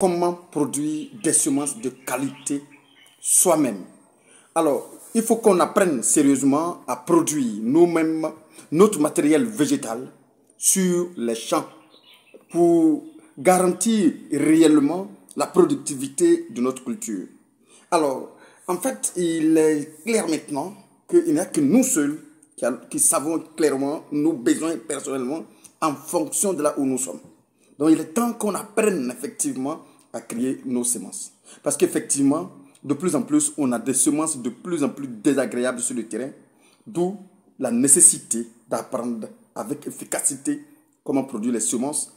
Comment produire des semences de qualité soi-même? Alors, il faut qu'on apprenne sérieusement à produire nous-mêmes notre matériel végétal sur les champs pour garantir réellement la productivité de notre culture. Alors, en fait, il est clair maintenant qu'il n'y a que nous seuls qui savons clairement nos besoins personnellement en fonction de là où nous sommes. Donc, il est temps qu'on apprenne effectivement à créer nos semences. Parce qu'effectivement, de plus en plus, on a des semences de plus en plus désagréables sur le terrain, d'où la nécessité d'apprendre avec efficacité comment produire les semences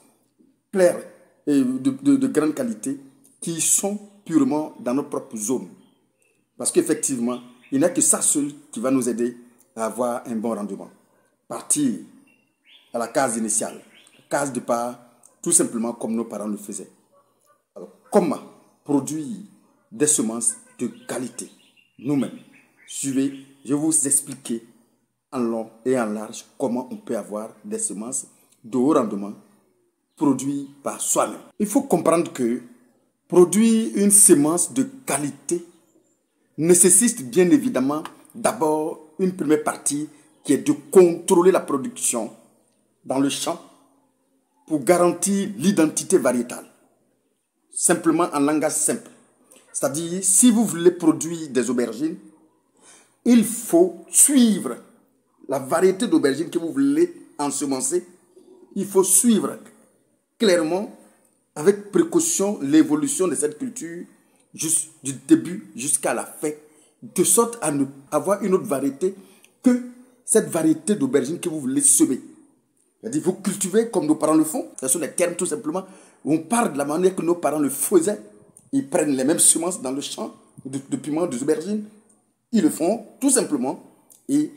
claires et de grande qualité qui sont purement dans notre propre zone. Parce qu'effectivement, il n'y a que ça seul qui va nous aider à avoir un bon rendement. Partir à la case initiale, case de départ, tout simplement comme nos parents le faisaient. Alors, comment produire des semences de qualité nous-mêmes? Suivez, je vais vous expliquer en long et en large comment on peut avoir des semences de haut rendement produites par soi-même. Il faut comprendre que produire une semence de qualité nécessite bien évidemment d'abord une première partie qui est de contrôler la production dans le champ pour garantir l'identité variétale. Simplement en langage simple. C'est-à-dire, si vous voulez produire des aubergines, il faut suivre la variété d'aubergines que vous voulez ensemencer. Il faut suivre clairement, avec précaution, l'évolution de cette culture du début jusqu'à la fin, de sorte à ne avoir une autre variété que cette variété d'aubergines que vous voulez semer. C'est-à-dire, vous cultivez comme nos parents le font. Ce sont des termes tout simplement. On parle de la manière que nos parents le faisaient. Ils prennent les mêmes semences dans le champ de piments, des aubergines. Ils le font tout simplement. Et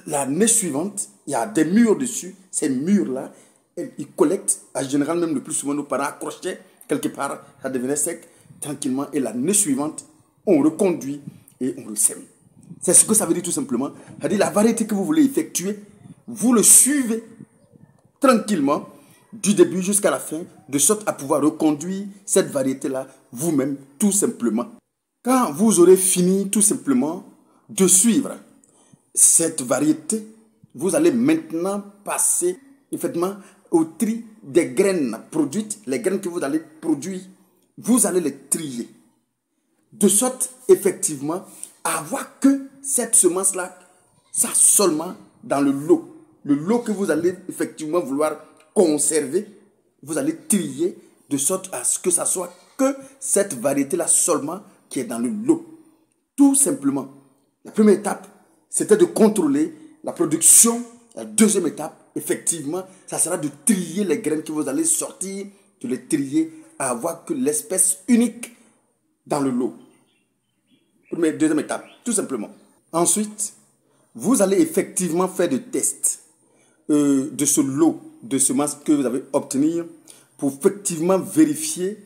l'année suivante, il y a des murs dessus. Ces murs-là, ils collectent. En général, même le plus souvent, nos parents accrochaient quelque part. Ça devenait sec tranquillement. Et l'année suivante, on reconduit et on le sème. C'est ce que ça veut dire tout simplement. C'est-à-dire la variété que vous voulez effectuer, vous le suivez tranquillement du début jusqu'à la fin, de sorte à pouvoir reconduire cette variété-là vous-même, tout simplement. Quand vous aurez fini tout simplement de suivre cette variété, vous allez maintenant passer effectivement au tri des graines produites, les graines que vous allez produire, vous allez les trier. De sorte effectivement à avoir que cette semence-là, ça seulement dans le lot. Le lot que vous allez effectivement vouloir conserver, vous allez trier de sorte à ce que ça soit que cette variété-là seulement qui est dans le lot. Tout simplement. La première étape, c'était de contrôler la production. La deuxième étape, effectivement, ça sera de trier les graines que vous allez sortir, de les trier à avoir que l'espèce unique dans le lot. Deuxième étape, tout simplement. Ensuite, vous allez effectivement faire des tests de ce lot de semences que vous avez obtenu pour effectivement vérifier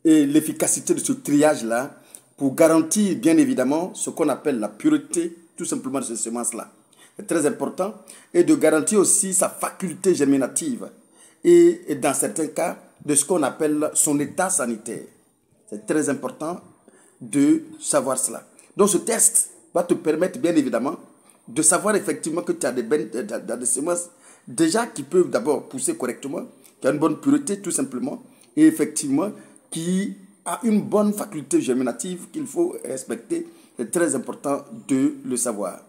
l'efficacité de ce triage-là, pour garantir bien évidemment ce qu'on appelle la pureté tout simplement de ces semences-là. C'est très important. Et de garantir aussi sa faculté germinative et dans certains cas de ce qu'on appelle son état sanitaire. C'est très important de savoir cela. Donc ce test va te permettre bien évidemment de savoir effectivement que tu as des semences déjà qui peuvent d'abord pousser correctement, qui a une bonne pureté tout simplement, et effectivement qui a une bonne faculté germinative qu'il faut respecter. C'est très important de le savoir.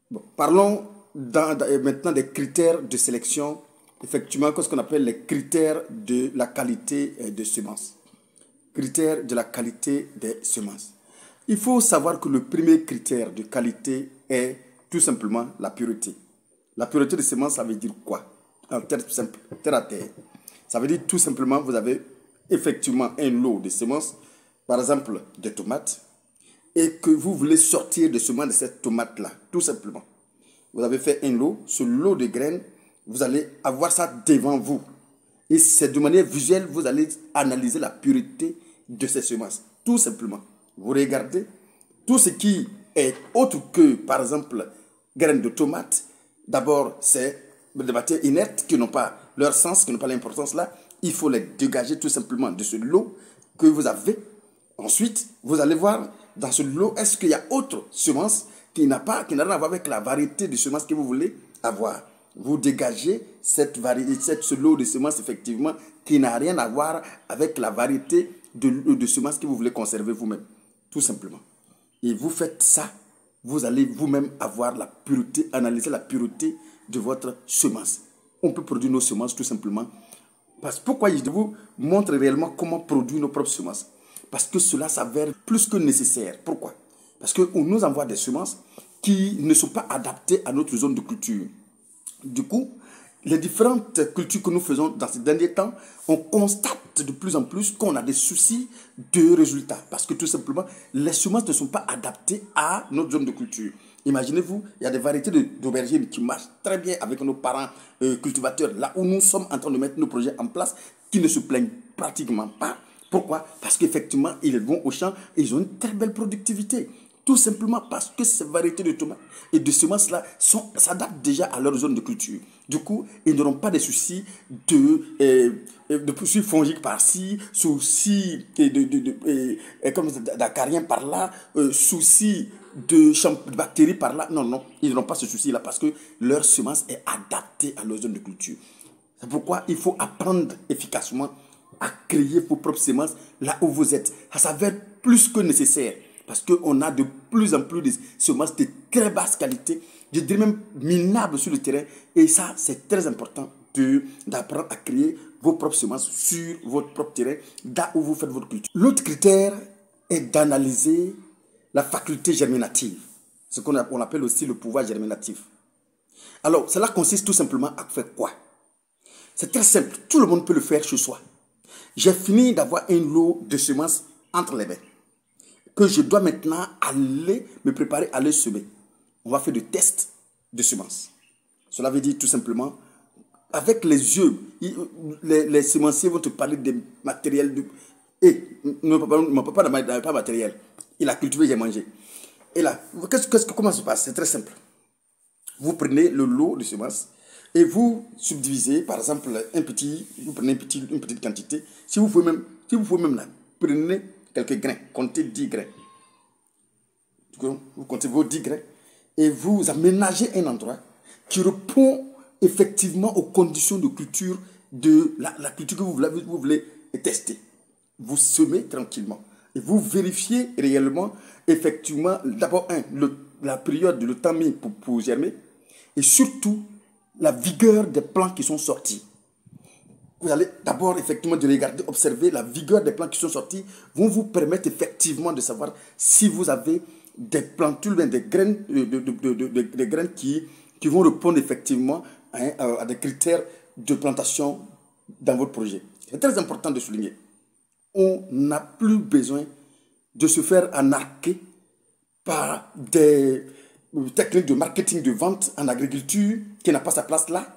Bon, parlons maintenant des critères de sélection, effectivement, ce qu'on appelle les critères de la qualité des semences. Critères de la qualité des semences. Il faut savoir que le premier critère de qualité est tout simplement la pureté. La pureté des semences, ça veut dire quoi? En termes simples, terre à terre. Ça veut dire tout simplement, vous avez effectivement un lot de semences, par exemple des tomates, et que vous voulez sortir des semences de cette tomate-là, tout simplement. Vous avez fait un lot, ce lot de graines, vous allez avoir ça devant vous. Et c'est de manière visuelle, vous allez analyser la pureté de ces semences, tout simplement. Vous regardez tout ce qui est autre que, par exemple, graines de tomates. D'abord, c'est des matières inertes qui n'ont pas leur sens, qui n'ont pas l'importance là. il faut les dégager tout simplement de ce lot que vous avez. Ensuite, vous allez voir dans ce lot, est-ce qu'il y a autre semence qui n'a rien à voir avec la variété de semences que vous voulez avoir. Vous dégagez ce lot de semences effectivement qui n'a rien à voir avec la variété de semences que vous voulez conserver vous-même, tout simplement. Et vous faites ça, vous allez vous-même avoir la pureté, analyser la pureté de votre semence. On peut produire nos semences tout simplement. Pourquoi je vous montre réellement comment produire nos propres semences? Parce que cela s'avère plus que nécessaire. Pourquoi? Parce qu'on nous envoie des semences qui ne sont pas adaptées à notre zone de culture. Du coup, les différentes cultures que nous faisons dans ces derniers temps, on constate de plus en plus qu'on a des soucis de résultats. Parce que tout simplement, les semences ne sont pas adaptées à notre zone de culture. Imaginez-vous, il y a des variétés d'aubergines qui marchent très bien avec nos parents cultivateurs, là où nous sommes en train de mettre nos projets en place, qui ne se plaignent pratiquement pas. Pourquoi? Parce qu'effectivement, ils vont au champ et ils ont une très belle productivité. Tout simplement parce que ces variétés de tomates et de semences-là s'adaptent déjà à leur zone de culture. Du coup, ils n'auront pas de soucis de poursuites fongiques par-ci, soucis d'acariens par-là, soucis de bactéries par-là. Non, non, ils n'auront pas ce souci-là parce que leur semence est adaptée à leur zone de culture. C'est pourquoi il faut apprendre efficacement à créer vos propres semences là où vous êtes. Ça s'avère plus que nécessaire parce qu'on a de plus en plus de semences de très basse qualité, je dirais même minables sur le terrain. Et ça, c'est très important d'apprendre à créer vos propres semences sur votre propre terrain, là où vous faites votre culture. L'autre critère est d'analyser la faculté germinative, ce qu'on appelle aussi le pouvoir germinatif. Alors, cela consiste tout simplement à faire quoi? C'est très simple, tout le monde peut le faire chez soi. J'ai fini d'avoir un lot de semences entre les mains que je dois maintenant aller me préparer à les semer. On va faire des tests de semences. Cela veut dire tout simplement, avec les yeux, les semenciers vont te parler des matériels. Mon papa n'a pas matériel. Il a cultivé, j'ai mangé. Et là, comment ça se passe? C'est très simple. Vous prenez le lot de semences et vous subdivisez, par exemple, vous prenez une petite quantité. Si vous pouvez même là, prenez quelques grains, comptez 10 grains. Vous comptez vos 10 grains et vous aménagez un endroit qui répond effectivement aux conditions de culture de la culture que vous voulez tester. Vous semez tranquillement et vous vérifiez réellement, effectivement, d'abord, la période, le temps mis pour germer et surtout la vigueur des plants qui sont sortis. Vous allez d'abord effectivement de regarder, observer la vigueur des plants qui sont sortis, vont vous permettre effectivement de savoir si vous avez des plantules, des graines, des graines qui vont répondre effectivement à des critères de plantation dans votre projet. C'est très important de souligner. On n'a plus besoin de se faire arnaquer par des techniques de marketing de vente en agriculture qui n'a pas sa place là.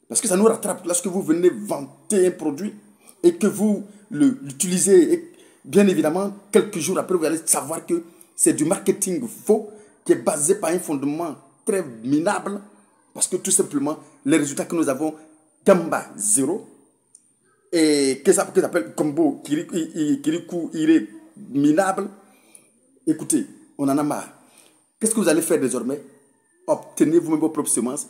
Parce que ça nous rattrape lorsque vous venez vanter un produit et que vous l'utilisez. Et bien évidemment, quelques jours après, vous allez savoir que c'est du marketing faux qui est basé par un fondement très minable. Parce que tout simplement, les résultats que nous avons, Gamba 0, et que ça appelle combo Kirikou Iré minable. Écoutez, on en a marre. Qu'est-ce que vous allez faire désormais? Obtenez vous-même vos propres semences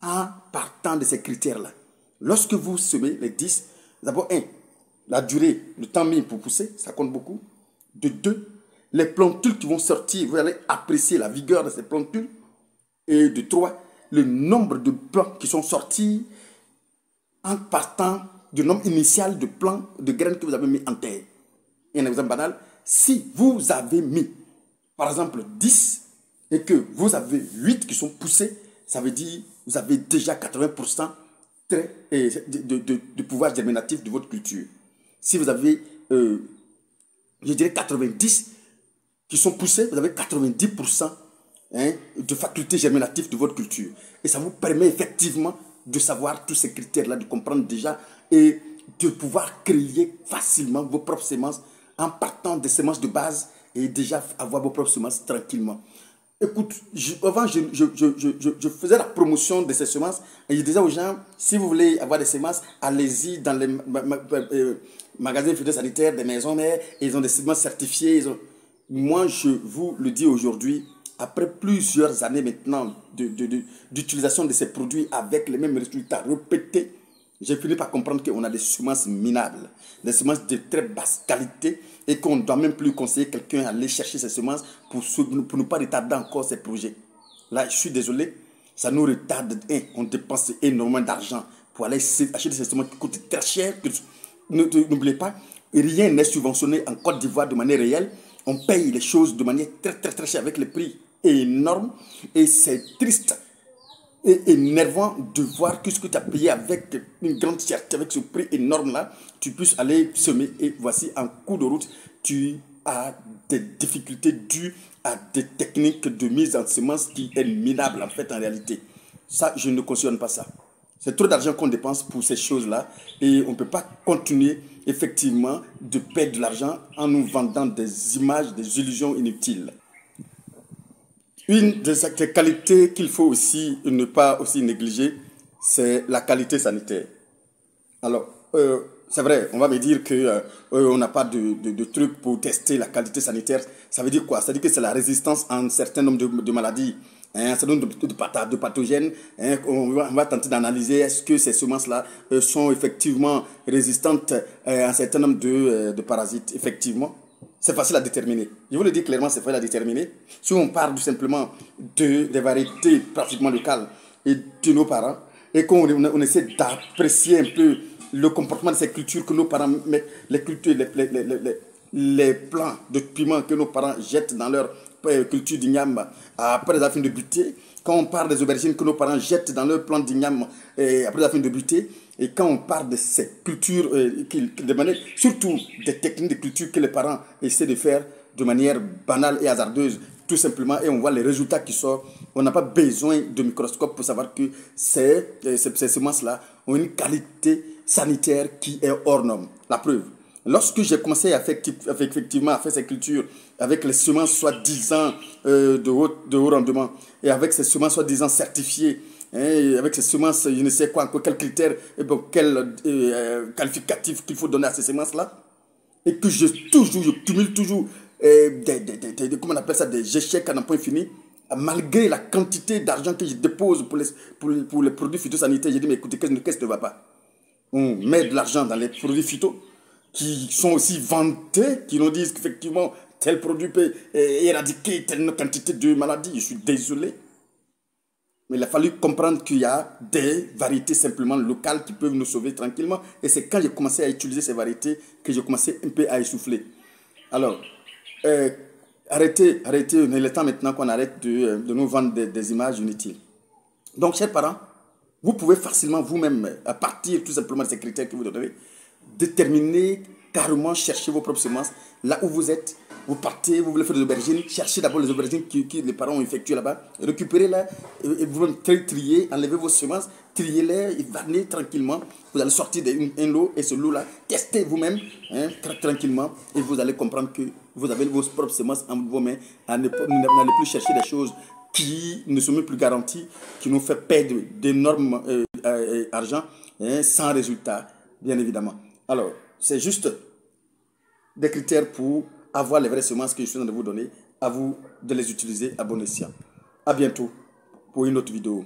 en partant de ces critères-là. Lorsque vous semez les 10, d'abord, la durée, le temps mis pour pousser, ça compte beaucoup. De 2, les plantules qui vont sortir, vous allez apprécier la vigueur de ces plantules. Et de 3, le nombre de plants qui sont sortis en partant du nombre initial de plants, de graines que vous avez mis en terre. Et un exemple banal, si vous avez mis, par exemple, 10 et que vous avez 8 qui sont poussés, ça veut dire que vous avez déjà 80% de pouvoir germinatif de votre culture. Si vous avez, je dirais 90 qui sont poussés, vous avez 90% de faculté germinative de votre culture. Et ça vous permet effectivement de savoir tous ces critères-là, de comprendre déjà et de pouvoir créer facilement vos propres semences en partant des semences de base et déjà avoir vos propres semences tranquillement. Écoute, avant, je faisais la promotion de ces semences et je disais aux gens, si vous voulez avoir des semences, allez-y dans les magasins phytosanitaires des maisons mères, ils ont des semences certifiées. Moi, je vous le dis aujourd'hui, après plusieurs années maintenant d'utilisation de ces produits avec les mêmes résultats répétés, j'ai fini par comprendre qu'on a des semences minables, des semences de très basse qualité et qu'on ne doit même plus conseiller quelqu'un à aller chercher ces semences pour ne pas retarder encore ces projets. Là, je suis désolé, ça nous retarde. On dépense énormément d'argent pour aller acheter ces semences qui coûtent très cher. N'oubliez pas, rien n'est subventionné en Côte d'Ivoire de manière réelle. On paye les choses de manière très très très chère avec les prix énormes et c'est triste et énervant de voir que ce que tu as payé avec une grande fierté, avec ce prix énorme-là, tu puisses aller semer et voici en cours de route, tu as des difficultés dues à des techniques de mise en semence qui est minable en fait en réalité. Ça, je ne cautionne pas ça. C'est trop d'argent qu'on dépense pour ces choses-là et on ne peut pas continuer effectivement de perdre de l'argent en nous vendant des images, des illusions inutiles. Une des qualités qu'il faut aussi ne pas aussi négliger, c'est la qualité sanitaire. Alors, c'est vrai, on va me dire que on n'a pas de trucs pour tester la qualité sanitaire. Ça veut dire quoi? Ça veut dire que c'est la résistance à un certain nombre de maladies, hein, un certain nombre de pathogènes. Hein, on va tenter d'analyser est-ce que ces semences-là sont effectivement résistantes à un certain nombre de parasites. Effectivement, c'est facile à déterminer. Je vous le dis clairement, c'est facile à déterminer. Si on parle tout simplement des variétés pratiquement locales et de nos parents, et qu'on essaie d'apprécier un peu le comportement de ces cultures que nos parents mettent, les cultures, les plants de piment que nos parents jettent dans leur culture d'igname après la fin de butée. Quand on parle des aubergines que nos parents jettent dans leur plant d'igname après la fin de butée. Et quand on parle de ces cultures, de manière, surtout des techniques de culture que les parents essaient de faire de manière banale et hasardeuse, tout simplement, et on voit les résultats qui sortent, on n'a pas besoin de microscope pour savoir que ces semences-là ont une qualité sanitaire qui est hors norme. La preuve, lorsque j'ai commencé effectivement à faire ces cultures avec les semences soi-disant de haut rendement et avec ces semences soi-disant certifiées, hein, avec ces semences, je ne sais quoi encore, quels critères, et bon, quels qualificatifs qu'il faut donner à ces semences-là, et que je cumule toujours comment on appelle ça, des échecs à n'en point fini, malgré la quantité d'argent que je dépose pour les produits phytosanitaires. J'ai dit, mais écoutez, qu'est-ce qui ne va pas? On met de l'argent dans les produits phyto qui sont aussi vantés, qui nous disent qu'effectivement, tel produit peut éradiquer telle quantité de maladies. Je suis désolé. Mais il a fallu comprendre qu'il y a des variétés simplement locales qui peuvent nous sauver tranquillement. Et c'est quand j'ai commencé à utiliser ces variétés que j'ai commencé un peu à essouffler. Alors, arrêtez, il est temps maintenant qu'on arrête de nous vendre des images inutiles. Donc, chers parents, vous pouvez facilement vous-même, à partir tout simplement de ces critères que vous donnez, déterminer carrément, chercher vos propres semences là où vous êtes. Vous partez, vous voulez faire des aubergines, cherchez d'abord les aubergines que les parents ont effectuées là-bas, récupérez-les et vous-même triez, enlevez vos semences, triez-les et vanez tranquillement. Vous allez sortir d'un lot et ce lot-là, testez vous-même hein, tranquillement et vous allez comprendre que vous avez vos propres semences en vos mains. N'allez plus chercher des choses qui ne sont même plus garanties, qui nous fait perdre d'énormes argent hein, sans résultat, bien évidemment. Alors, c'est juste des critères pour avoir les vraies semences que je suis en train de vous donner. À vous de les utiliser à bon escient. À bientôt pour une autre vidéo.